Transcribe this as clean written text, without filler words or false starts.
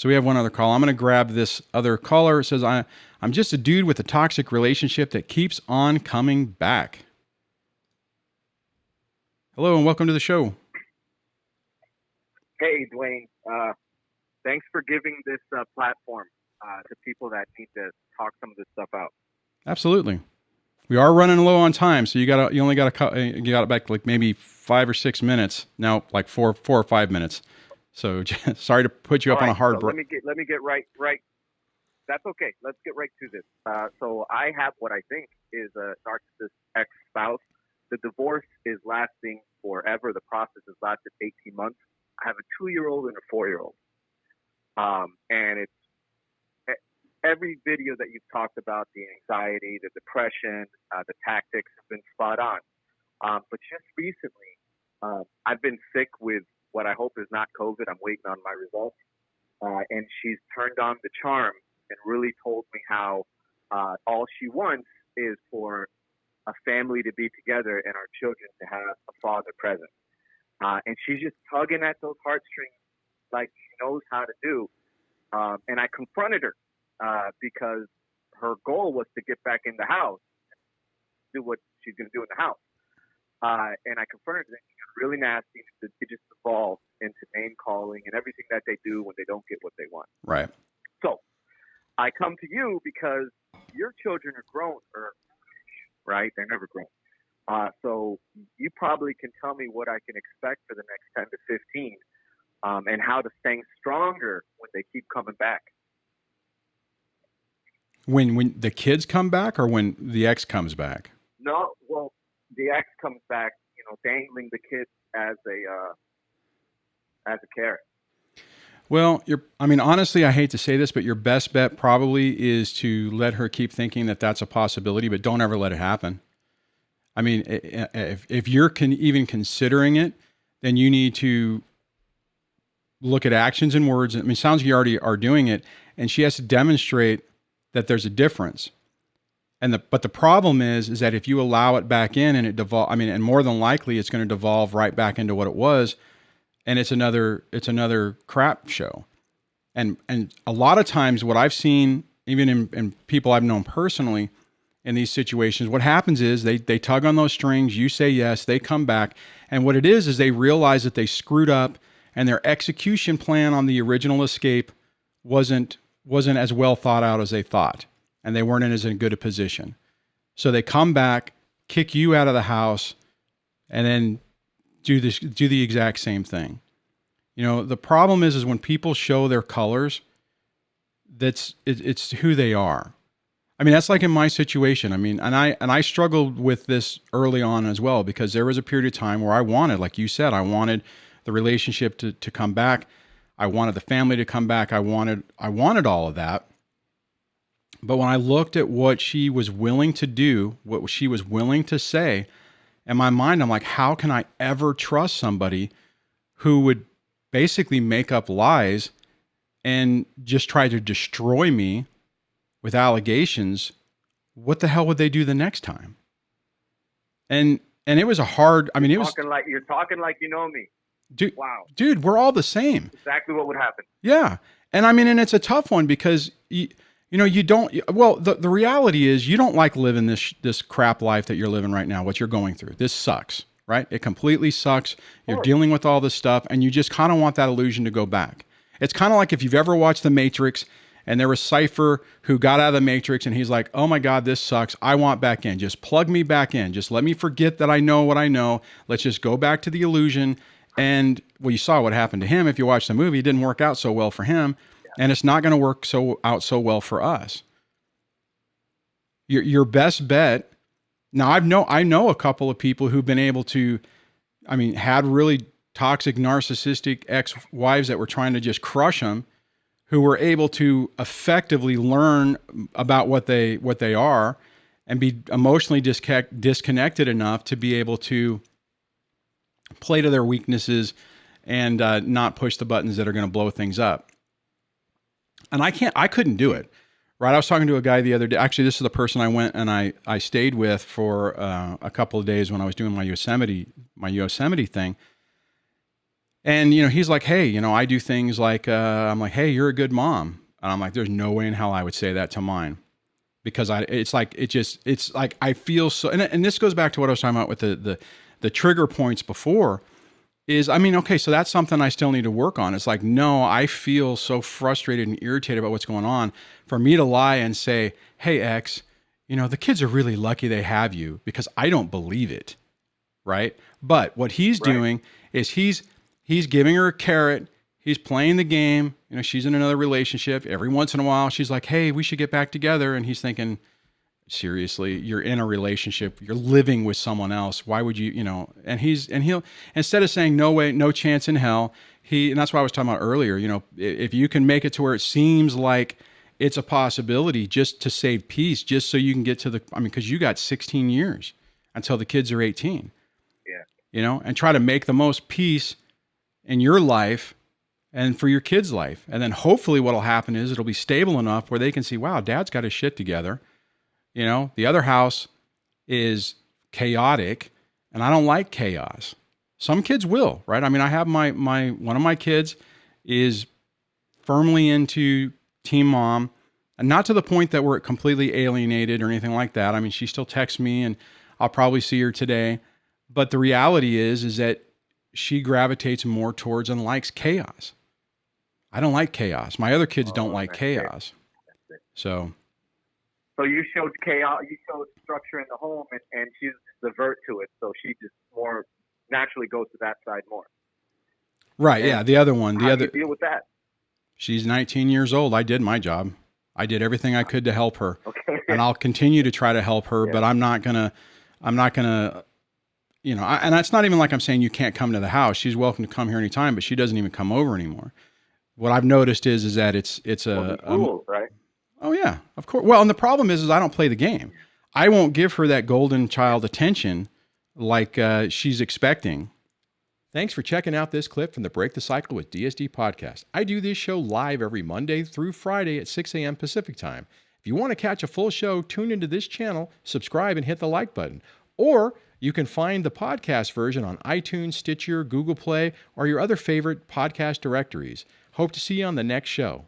So we have one other call. I'm going to grab this other caller. It says, I'm just a dude with a toxic relationship that keeps on coming back. Hello and welcome to the show. Hey, Duane. Thanks for giving this platform to people that need to talk some of this stuff out. Absolutely. We are running low on time, so you only got it back like maybe 5 or 6 minutes now, like four or 5 minutes. So sorry to put you up on a hard break. Let me get right. That's okay. Let's get right to this. So I have what I think is a narcissist ex-spouse. The divorce is lasting forever. The process has lasted 18 months. I have a 2-year-old and a 4-year-old. And it's every video that you've talked about, the anxiety, the depression, the tactics have been spot on. But just recently, I've been sick with what I hope is not COVID. I'm waiting on my results. And she's turned on the charm and really told me how all she wants is for a family to be together and our children to have a father present. And she's just tugging at those heartstrings like she knows how to do. And I confronted her because her goal was to get back in the house, do what she's going to do in the house. And I confronted her, and she got really nasty. It just evolved into name calling and everything that they do when they don't get what they want. Right. So I come to you because your children are grown, right? They're never grown. So you probably can tell me what I can expect for the next 10 to 15 and how to stay stronger when they keep coming back. When the kids come back or when the ex comes back? No, well, the ex comes back, dangling the kids as a carrot. Well, honestly, I hate to say this, but your best bet probably is to let her keep thinking that that's a possibility, but don't ever let it happen. I mean, if you're even considering it, then you need to look at actions and words. I mean, it sounds like you already are doing it, and she has to demonstrate that there's a difference. But the problem is that if you allow it back in and and more than likely it's going to devolve right back into what it was, and it's another crap show. And a lot of times what I've seen, even in people I've known personally in these situations, what happens is they tug on those strings, you say yes, they come back, and what it is they realize that they screwed up and their execution plan on the original escape wasn't as well thought out as they thought, and they weren't in as good a position. So they come back, kick you out of the house, and then do the exact same thing. The problem is when people show their colors, it's who they are. I mean, that's like in my situation. I mean, and I struggled with this early on as well, because there was a period of time where I wanted, like you said, I wanted the relationship to come back. I wanted the family to come back. I wanted all of that. But when I looked at what she was willing to do, what she was willing to say, in my mind, I'm like, how can I ever trust somebody who would basically make up lies and just try to destroy me with allegations? What the hell would they do the next time? And it was a hard, you're talking like you know me. Dude, wow. Dude, we're all the same. Exactly what would happen. Yeah. And and it's a tough one because you don't, well, the reality is you don't like living this crap life that you're living right now, what you're going through. This sucks, right? It completely sucks. You're dealing with all this stuff and you just kind of want that illusion to go back. It's kind of like if you've ever watched The Matrix and there was Cypher who got out of the Matrix and he's like, oh my God, this sucks. I want back in. Just plug me back in. Just let me forget that I know what I know. Let's just go back to the illusion. And well, you saw what happened to him. If you watch the movie, it didn't work out so well for him. And it's not going to work so well for us. Your best bet. Now I know a couple of people who've been able to, had really toxic, narcissistic ex-wives that were trying to just crush them, who were able to effectively learn about what they are and be emotionally disconnected enough to be able to play to their weaknesses and not push the buttons that are going to blow things up. And I couldn't do it. Right. I was talking to a guy the other day. Actually, this is the person I went and I stayed with for a couple of days when I was doing my Yosemite thing. And, he's like, hey, I do things like, I'm like, hey, you're a good mom. And I'm like, there's no way in hell I would say that to mine. Because it's like, I feel so, and this goes back to what I was talking about with the trigger points before is, I mean, okay, so that's something I still need to work on. It's like, no, I feel so frustrated and irritated about what's going on for me to lie and say, hey, X, the kids are really lucky they have you, because I don't believe it. Right. But what he's Right. doing is he's giving her a carrot. He's playing the game. She's in another relationship. Every once in a while, she's like, hey, we should get back together. And he's thinking, seriously, you're in a relationship, you're living with someone else. Why would you, and he'll, instead of saying no way, no chance in hell, and that's what I was talking about earlier, if you can make it to where it seems like it's a possibility, just to save peace, just so you can get to because you got 16 years until the kids are 18, and try to make the most peace in your life and for your kids' life. And then hopefully what'll happen is it'll be stable enough where they can see, wow, dad's got his shit together. The other house is chaotic, and I don't like chaos. Some kids will, right? I mean, I have my one of my kids is firmly into Team Mom, and not to the point that we're completely alienated or anything like that. I mean, she still texts me, and I'll probably see her today. But the reality is that she gravitates more towards and likes chaos. I don't like chaos. My other kids don't like chaos. So you showed chaos, you showed structure in the home, and she's divert to it. So she just more naturally goes to that side more. Right. And yeah. The other one, how do you deal with that? She's 19 years old. I did my job. I did everything I could to help her. Okay. And I'll continue to try to help her, but I'm not gonna, and that's not even like I'm saying you can't come to the house. She's welcome to come here anytime, but she doesn't even come over anymore. What I've noticed is that it's rules, right? Oh yeah, of course. Well, and the problem is I don't play the game. I won't give her that golden child attention like she's expecting. Thanks for checking out this clip from the Break the Cycle with DSD podcast. I do this show live every Monday through Friday at 6 a.m. Pacific time. If you want to catch a full show, tune into this channel, subscribe, and hit the like button. Or you can find the podcast version on iTunes, Stitcher, Google Play, or your other favorite podcast directories. Hope to see you on the next show.